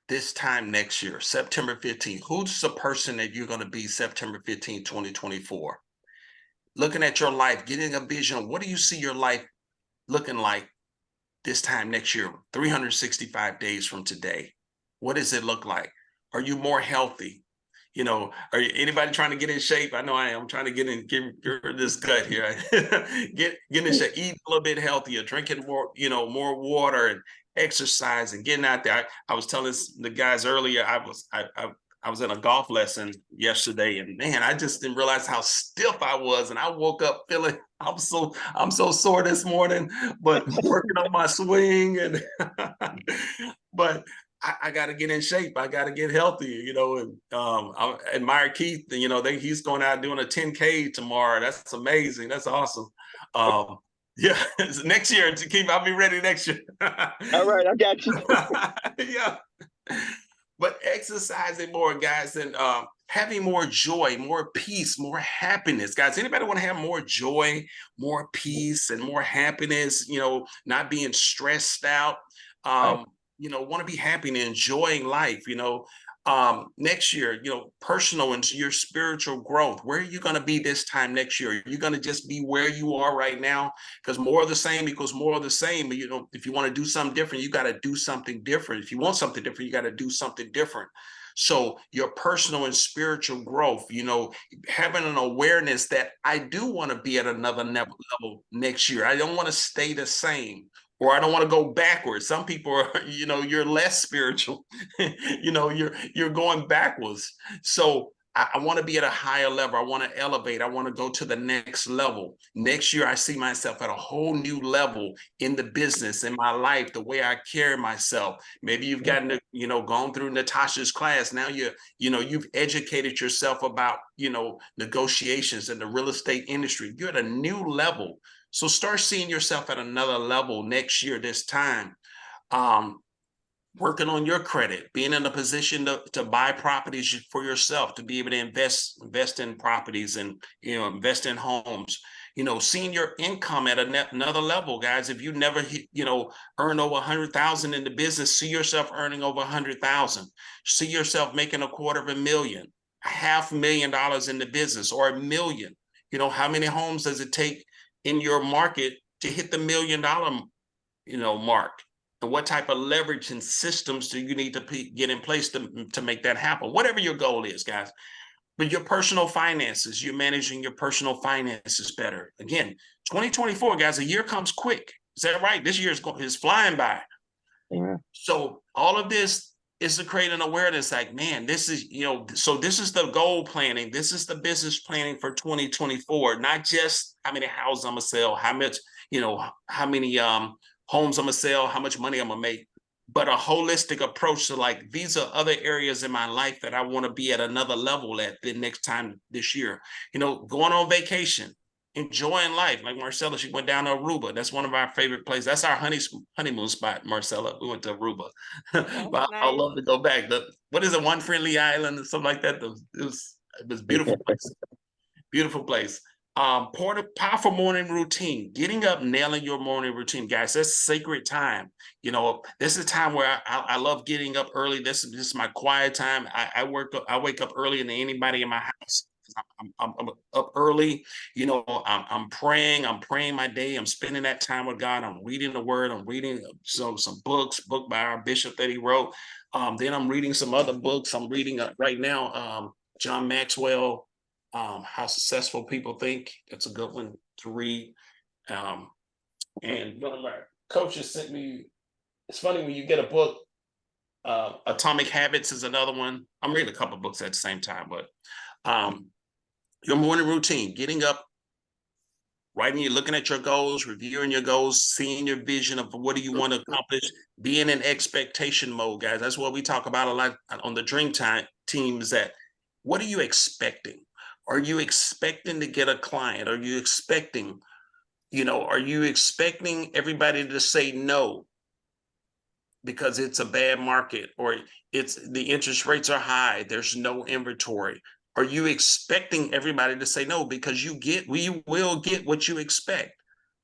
this time next year, September 15th? Who's the person that you're going to be September 15th, 2024? Looking at your life, getting a vision. What do you see your life looking like this time next year, 365 days from today? What does it look like? Are you more healthy? Are you anybody trying to get in shape? I know I am trying to get this gut here. get in shape, eat a little bit healthier, drinking more water and exercise and getting out there. I was telling the guys earlier, I was in a golf lesson yesterday, and man, I just didn't realize how stiff I was. And I woke up feeling I'm so sore this morning, but working on my swing and but I got to get in shape. I got to get healthy, and I admire Keith. He's going out doing a 10K tomorrow. That's amazing. That's awesome. Yeah, next year, Keith, I'll be ready next year. All right, I got you. Yeah, but exercising more, guys, and having more joy, more peace, more happiness. Guys, anybody want to have more joy, more peace, and more happiness, not being stressed out, want to be happy and enjoying life, next year, personal and your spiritual growth. Where are you going to be this time next year? Are you going to just be where you are right now? Because more of the same equals more of the same. If you want to do something different, you got to do something different. If you want something different, you got to do something different. So your personal and spiritual growth, having an awareness that I do want to be at another level next year. I don't want to stay the same, or I don't want to go backwards. Some people are, you're less spiritual, you're going backwards. So I want to be at a higher level. I want to elevate. I want to go to the next level. Next year, I see myself at a whole new level in the business, in my life, the way I carry myself. Maybe you've gotten to, gone through Natasha's class. Now you've educated yourself about, negotiations in the real estate industry. You're at a new level. So start seeing yourself at another level next year, this time. Working on your credit, being in a position to buy properties for yourself, to be able to invest in properties and, invest in homes, seeing your income at another level, guys. If you never, earn over 100,000 in the business, see yourself earning over 100,000, see yourself making $250,000, $500,000 in the business, or $1 million. How many homes does it take in your market to hit the $1 million, mark? And what type of leverage and systems do you need to get in place to make that happen? Whatever your goal is, guys. But your personal finances, you're managing your personal finances better. Again, 2024, guys, a year comes quick. Is that right? This year is flying by. Yeah. So all of this is to create an awareness like, man, this is, so this is the goal planning. This is the business planning for 2024, not just how many houses I'm going to sell, how much, how many homes I'm going to sell, how much money I'm going to make, but a holistic approach to, like, these are other areas in my life that I want to be at another level at the next time this year. Going on vacation, enjoying life. Like Marcella, she went down to Aruba. That's one of our favorite places. That's our honeymoon spot, Marcella. We went to Aruba. But Nice. I'd love to go back. What is it, One Friendly Island or something like that? It was beautiful place. Beautiful place. Powerful morning routine, getting up, nailing your morning routine, guys. That's sacred time. This is a time where I love getting up early. This is my quiet time. I wake up earlier than anybody in my house. I'm up early. I'm praying. I'm praying my day. I'm spending that time with God. I'm reading the Word. I'm reading some book by our bishop that he wrote. Then I'm reading some other books. I'm reading right now John Maxwell. How Successful People Think. That's a good one to read. And one of my coaches sent me, it's funny when you get a book, Atomic Habits is another one. I'm reading a couple of books at the same time, but your morning routine, getting up, writing, looking at your goals, reviewing your goals, seeing your vision of what do you want to accomplish, being in expectation mode, guys. That's what we talk about a lot on the Dream Time team, is that what are you expecting? Are you expecting to get a client? Are you expecting, everybody to say no because it's a bad market, or the interest rates are high, there's no inventory? Are you expecting everybody to say no because we will get what you expect?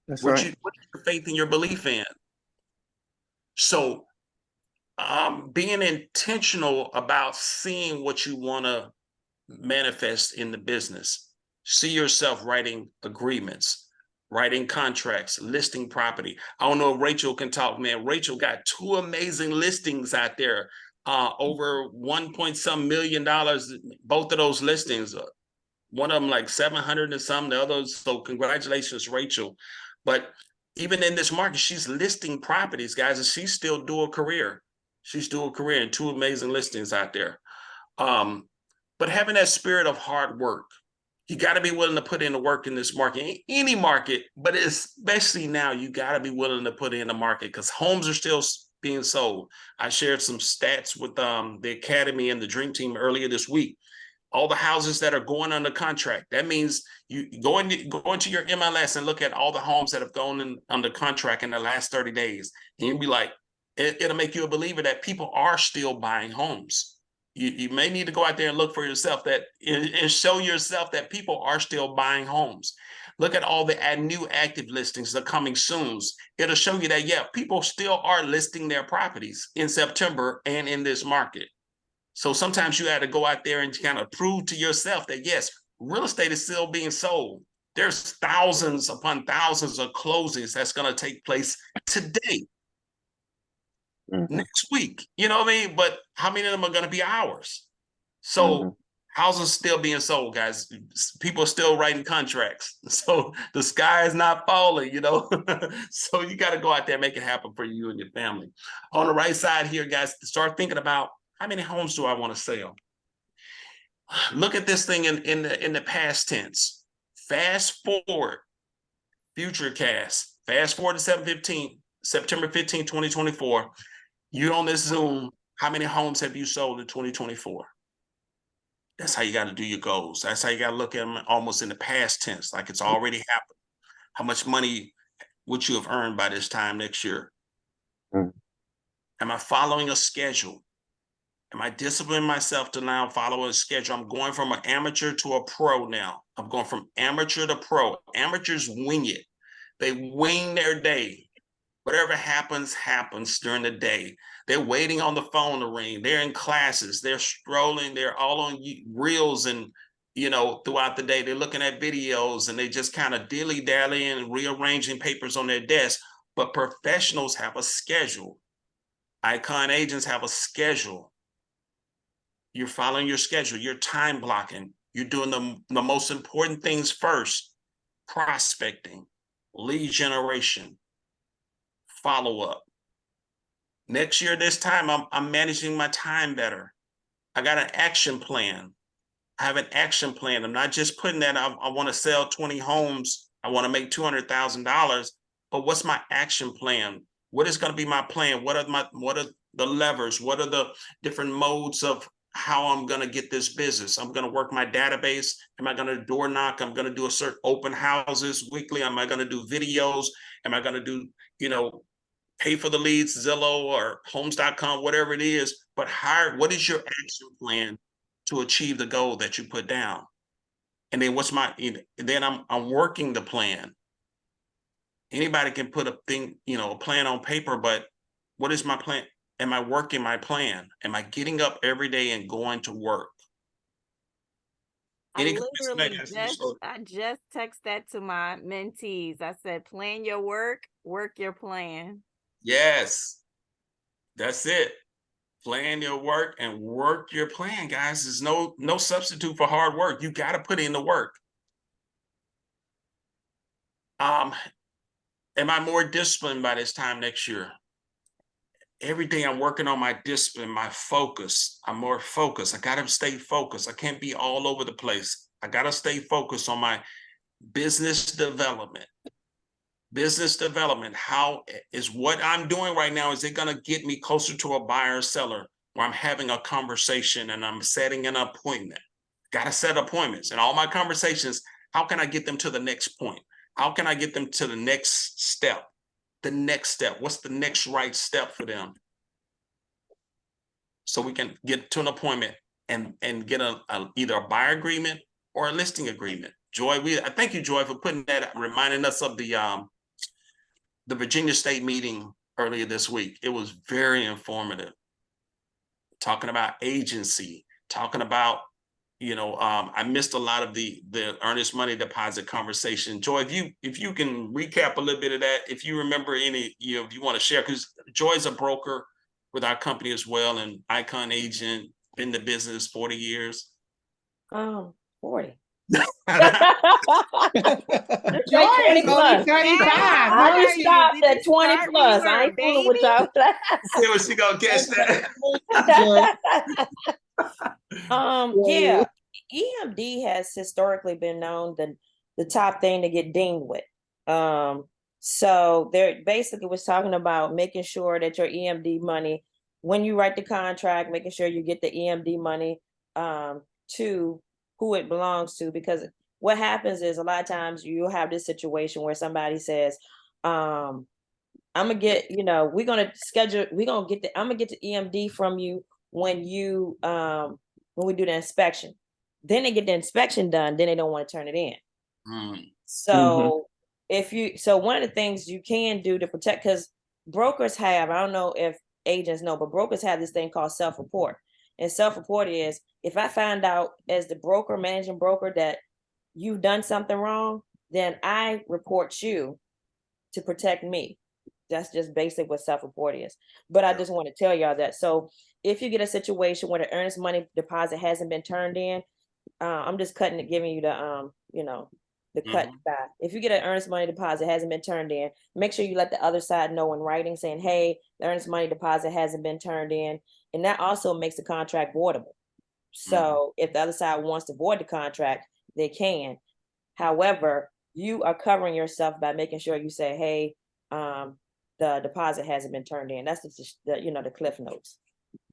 That's what right. What is your faith and your belief in? So being intentional about seeing what you want to manifest in the business. See yourself writing agreements, writing contracts, listing property. I don't know if Rachel can talk, man. Rachel got 2 amazing listings out there, over $1 million. Both of those listings, one of them like 700 and some, the others. So congratulations, Rachel. But even in this market, she's listing properties, guys, and she's still dual career. She's dual career and 2 amazing listings out there. But having that spirit of hard work, you got to be willing to put in the work in this market, any market, but especially now, you got to be willing to put in the market because homes are still being sold. I shared some stats with the Academy and the Dream Team earlier this week. All the houses that are going under contract. That means you go into your MLS and look at all the homes that have gone under contract in the last 30 days. And you'll be like, it'll make you a believer that people are still buying homes. You may need to go out there and look for yourself and show yourself that people are still buying homes. Look at all the new active listings that are coming soon. It'll show you that, yeah, people still are listing their properties in September and in this market. So sometimes you have to go out there and kind of prove to yourself that, yes, real estate is still being sold. There's thousands upon thousands of closings that's going to take place today, next week. You know what I mean? But how many of them are going to be ours? So houses still being sold, guys. People are still writing contracts. So the sky is not falling, you know? So you got to go out there and make it happen for you and your family. On the right side here, guys, start thinking about, how many homes do I want to sell? Look at this thing in the past tense. Fast forward, future cast. Fast forward to September 15, 2024. You're on this Zoom. How many homes have you sold in 2024? That's how you got to do your goals. That's how you got to look at them almost in the past tense, like it's already happened. How much money would you have earned by this time next year? Am I following a schedule? Am I disciplining myself to now follow a schedule? I'm going from an amateur to a pro now. I'm going from amateur to pro. Amateurs wing it. They wing their day. Whatever happens, happens during the day. They're waiting on the phone to ring. They're in classes. They're strolling. They're all on reels and, you know, throughout the day. They're looking at videos and they just kind of dilly-dallying and rearranging papers on their desk. But professionals have a schedule. Icon agents have a schedule. You're following your schedule. You're time blocking. You're doing the most important things first. Prospecting, lead generation, follow-up. Next year, this time, I'm managing my time better. I got an action plan. I have an action plan. I'm not just putting that, I want to sell 20 homes. I want to make $200,000. But what's my action plan? What is going to be my plan? What are the levers? What are the different modes of how I'm going to get this business? I'm going to work my database. Am I going to door knock? I'm going to do a certain open houses weekly. Am I going to do videos? Am I going to do, you know, pay for the leads, Zillow or homes.com, whatever it is, but what is your action plan to achieve the goal that you put down? And then then I'm working the plan. Anybody can put a thing, you know, a plan on paper, but what is my plan? Am I working my plan? Am I getting up every day and going to work? I just text that to my mentees. I said, plan your work your plan. Yes, that's it. Plan your work and work your plan, guys. There's no substitute for hard work. You got to put in the work. Am I more disciplined by this time next year? Every day I'm working on my discipline, my focus. I'm more focused. I got to stay focused. I can't be all over the place. I got to stay focused on my business development. Business development. How is what I'm doing right now? Is it going to get me closer to a buyer or seller where I'm having a conversation and I'm setting an appointment? Got to set appointments. And all my conversations, how can I get them to the next point? How can I get them to the next step? The next step. What's the next right step for them? So we can get to an appointment and get either a buyer agreement or a listing agreement. Joy, I thank you, Joy, for putting that, reminding us of the Virginia State meeting earlier this week. It was very informative. Talking about agency, talking about, you know, I missed a lot of the earnest money deposit conversation. Joy, if you can recap a little bit of that, if you remember any, you know, if you want to share, because Joy's a broker with our company as well, and icon agent, been in the business 40 years. 40. Joy is only 35. I just stopped at 20 plus. I ain't fooling with y'all. See what she gonna catch that. Yeah, EMD has historically been known the top thing to get dinged with. So there basically was talking about making sure that your EMD money, when you write the contract, making sure you get the EMD money to who it belongs to, because what happens is a lot of times you'll have this situation where somebody says, I'm gonna get, you know, I'm gonna get the EMD from you when we do the inspection. Then they get the inspection done, then they don't want to turn it in. So so one of the things you can do to protect, because brokers have, I don't know if agents know, but brokers have this thing called self-report. And self-report is, if I find out as the broker, managing broker, that you've done something wrong, then I report you to protect me. That's just basic what self-report is. But I just want to tell y'all that. So if you get a situation where the earnest money deposit hasn't been turned in, I'm just giving you the the cut back. If you get an earnest money deposit hasn't been turned in, make sure you let the other side know in writing, saying, hey, the earnest money deposit hasn't been turned in. And that also makes the contract voidable. So if the other side wants to void the contract, they can. However, you are covering yourself by making sure you say, hey, the deposit hasn't been turned in. That's the cliff notes.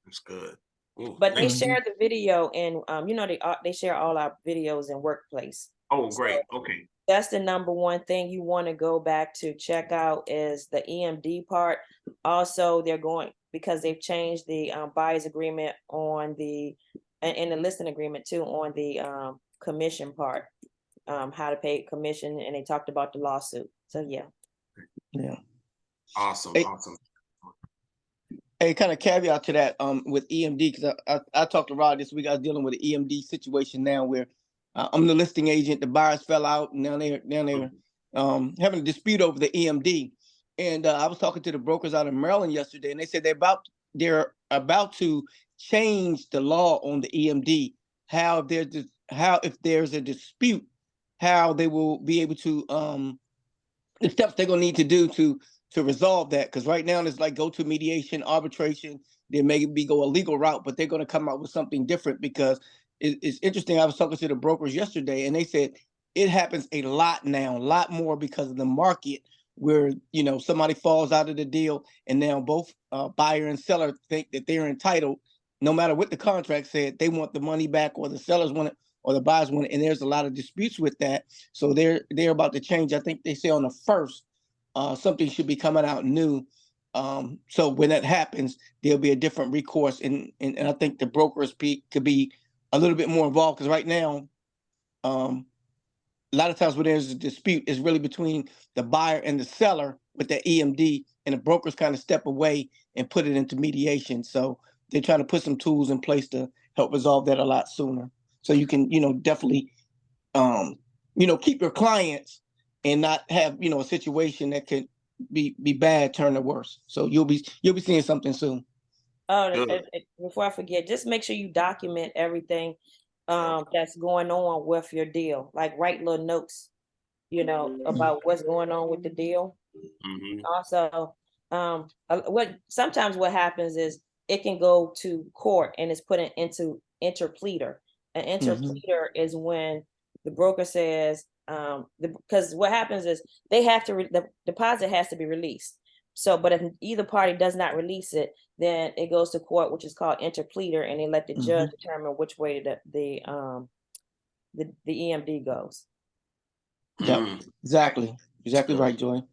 That's good. Ooh, but they share the video, and they share all our videos in Workplace. Oh, great. Okay. That's the number one thing you want to go back to check out is the EMD part. Also, they're going, because they've changed the buyer's agreement on the and the listing agreement too on the commission part, how to pay commission, and they talked about the lawsuit. So yeah. Awesome. Hey, awesome. Hey, kind of caveat to that with EMD, because I talked to Rod this week. I was dealing with an EMD situation now where I'm the listing agent. The buyers fell out, and now they're having a dispute over the EMD. And I was talking to the brokers out in Maryland yesterday, and they said they're about to change the law on the EMD. How if there's a dispute, how they will be able to the steps they're gonna need to do to resolve that. Because right now it's like go to mediation, arbitration, then maybe go a legal route, but they're gonna come out with something different because it's interesting. I was talking to the brokers yesterday, and they said it happens a lot now, a lot more because of the market where somebody falls out of the deal, and now both buyer and seller think that they're entitled, no matter what the contract said. They want the money back, or the sellers want it, or the buyers want it, and there's a lot of disputes with that. So they're about to change. I think they say on the 1st, something should be coming out new. So when that happens, there'll be a different recourse, and I think the brokers could be a little bit more involved, because right now, a lot of times when there's a dispute, it's really between the buyer and the seller with the EMD, and the brokers kind of step away and put it into mediation. So they're trying to put some tools in place to help resolve that a lot sooner. So you can, definitely, keep your clients and not have, a situation that could be bad turn to worse. So you'll be seeing something soon. Oh, before I forget, just make sure you document everything that's going on with your deal. Like write little notes, about what's going on with the deal. Also, what happens is it can go to court and it's put into interpleader. An interpleader is when the broker says, because what happens is they have to the deposit has to be released. So, but if either party does not release it, then it goes to court, which is called interpleader, and they let the judge determine which way the EMD goes. Yeah, exactly right, Joy.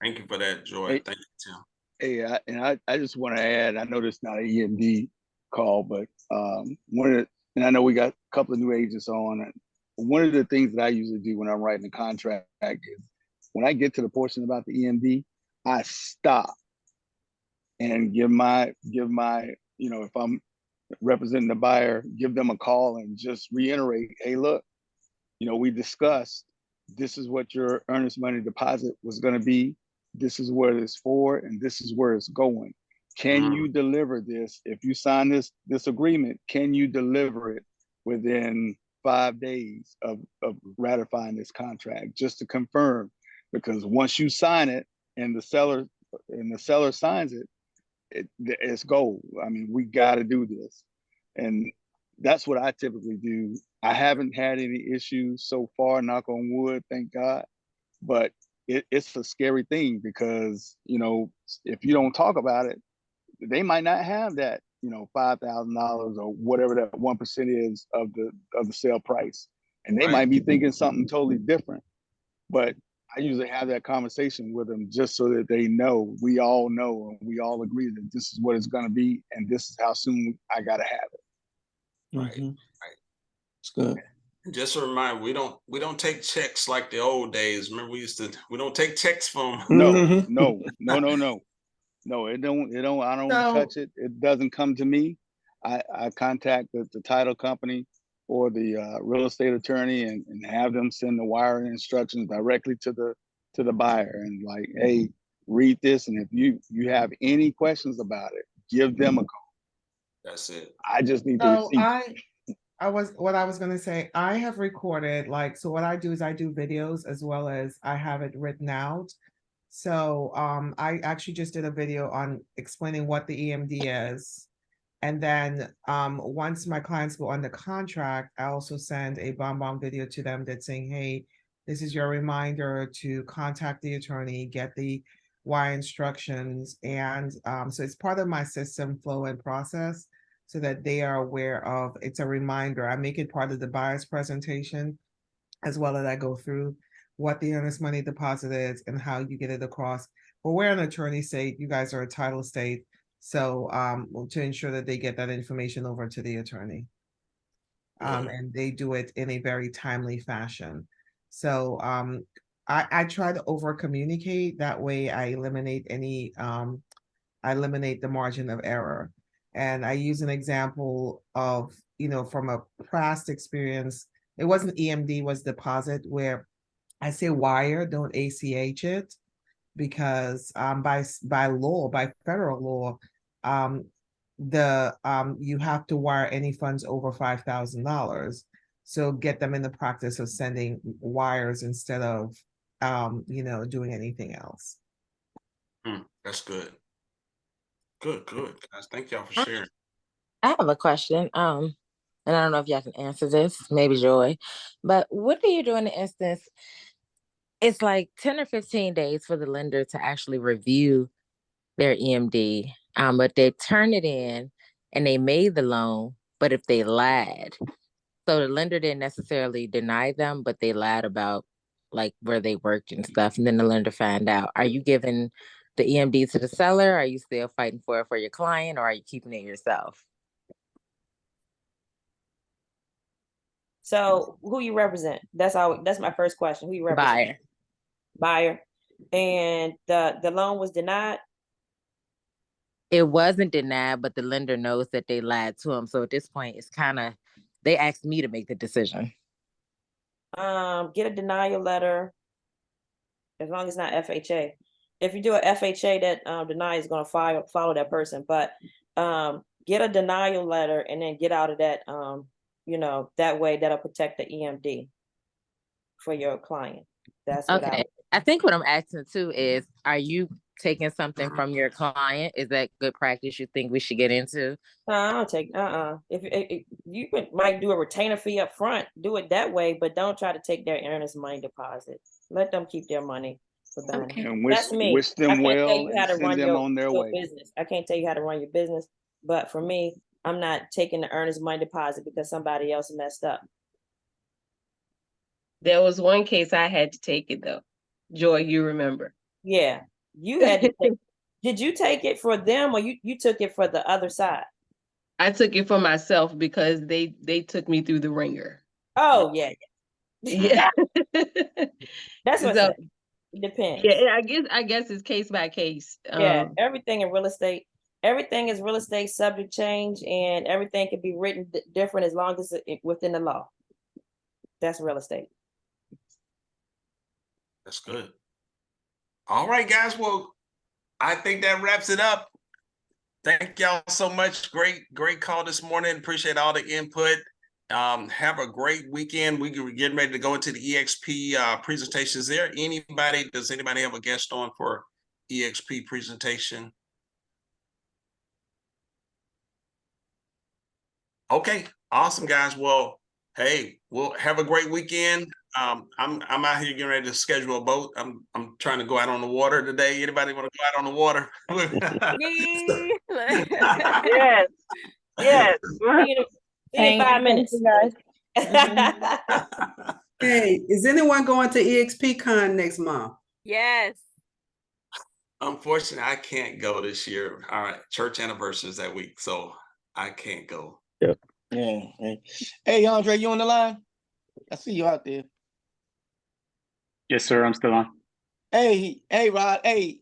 Thank you for that, Joy. Hey, thank you, Tim. Hey, I just want to add. I know this is not an EMD call, but and I know we got a couple of new agents on. And one of the things that I usually do when I'm writing a contract is when I get to the portion about the EMD, I stop and give my if I'm representing the buyer, give them a call and just reiterate, hey, look, we discussed, this is what your earnest money deposit was going to be. This is what it's for, and this is where it's going. Can you deliver this? If you sign this agreement, can you deliver it within 5 days of ratifying this contract? Just to confirm, because once you sign it and the seller signs it, it's gold. I mean, we got to do this, and that's what I typically do. I haven't had any issues so far, knock on wood, thank God. But it's a scary thing because if you don't talk about it, they might not have that $5,000 or whatever that 1% is of the sale price, and they might be thinking something totally different. But I usually have that conversation with them just so that they know, we all know, and we all agree that this is what it's going to be, and this is how soon I got to have it. Right. Right. It's good. Just a reminder, we don't take checks like the old days. Remember, we don't take checks from. No, it don't, I don't touch it. It doesn't come to me. I contact the title company or the real estate attorney and have them send the wiring instructions directly to the buyer, and like, hey, read this, and if you have any questions about it, give them a call. That's it. I just need the receipt. I was going to say, I have recorded, like, so what I do is I do videos as well as I have it written out. So I actually just did a video on explaining what the EMD is. And then once my clients go under contract, I also send a bomb video to them that's saying, hey, this is your reminder to contact the attorney, get the wire instructions. And so it's part of my system flow and process, so that they are aware of, it's a reminder. I make it part of the buyer's presentation, as well as I go through what the earnest money deposit is and how you get it across. But we're an attorney state, you guys are a title state. So to ensure that they get that information over to the attorney. And they do it in a very timely fashion. So I try to over communicate, that way I eliminate any, I eliminate the margin of error. And I use an example of, from a past experience, it wasn't EMD, it was deposit, where I say wire, don't ACH it, because by law, by federal law, you have to wire any funds over $5,000. So get them in the practice of sending wires instead of doing anything else. That's good. Good, guys. Thank y'all for sharing. I have a question. And I don't know if y'all can answer this, maybe Joy, but what do you do in the instance? It's like 10 or 15 days for the lender to actually review their EMD, but they turn it in and they made the loan, but if they lied, so the lender didn't necessarily deny them, but they lied about like where they worked and stuff, and then the lender found out. Are you giving the EMD to the seller? Are you still fighting for it for your client, or are you keeping it yourself? So who you represent? That's my first question. Who you represent? Buyer. And the loan was denied? It wasn't denied, but the lender knows that they lied to him. So at this point, it's they asked me to make the decision. Get a denial letter, as long as it's not FHA. If you do a FHA, that deny is going to follow that person. But get a denial letter and then get out of that. That way that'll protect the EMD for your client. That's okay. I think what I'm asking too is, are you taking something from your client? Is that good practice you think we should get into? I don't take if you might do a retainer fee up front, do it that way, but don't try to take their earnest money deposit. Let them keep their money for them. Okay. And wish them well and send them on their way. Business. I can't tell you how to run your business, but for me, I'm not taking the earnest money deposit because somebody else messed up. There was one case I had to take it though. Joy, you remember? Yeah, you had to take. Did you take it for them, or you took it for the other side? I took it for myself because they took me through the ringer. Oh yeah. That's what so, it depends. Yeah, I guess it's case by case. Yeah, everything in real estate, everything is real estate subject change, and everything can be written different as long as it's within the law. That's real estate. That's good. All right, guys. Well, I think that wraps it up. Thank y'all so much. Great call this morning. Appreciate all the input. Have a great weekend. We're getting ready to go into the EXP presentation. Does anybody have a guest on for EXP presentation? Okay, awesome, guys. Well, hey, we'll have a great weekend. I'm out here getting ready to schedule a boat. I'm trying to go out on the water today. Anybody want to go out on the water? Yes. See you in 5 minutes. Guys. Hey, is anyone going to EXPCon next month? Yes. Unfortunately, I can't go this year. All right, church anniversary is that week, so I can't go. Yep. Yeah. Hey, Andre, you on the line? I see you out there. Yes, sir. I'm still on. Hey, Rod. Hey,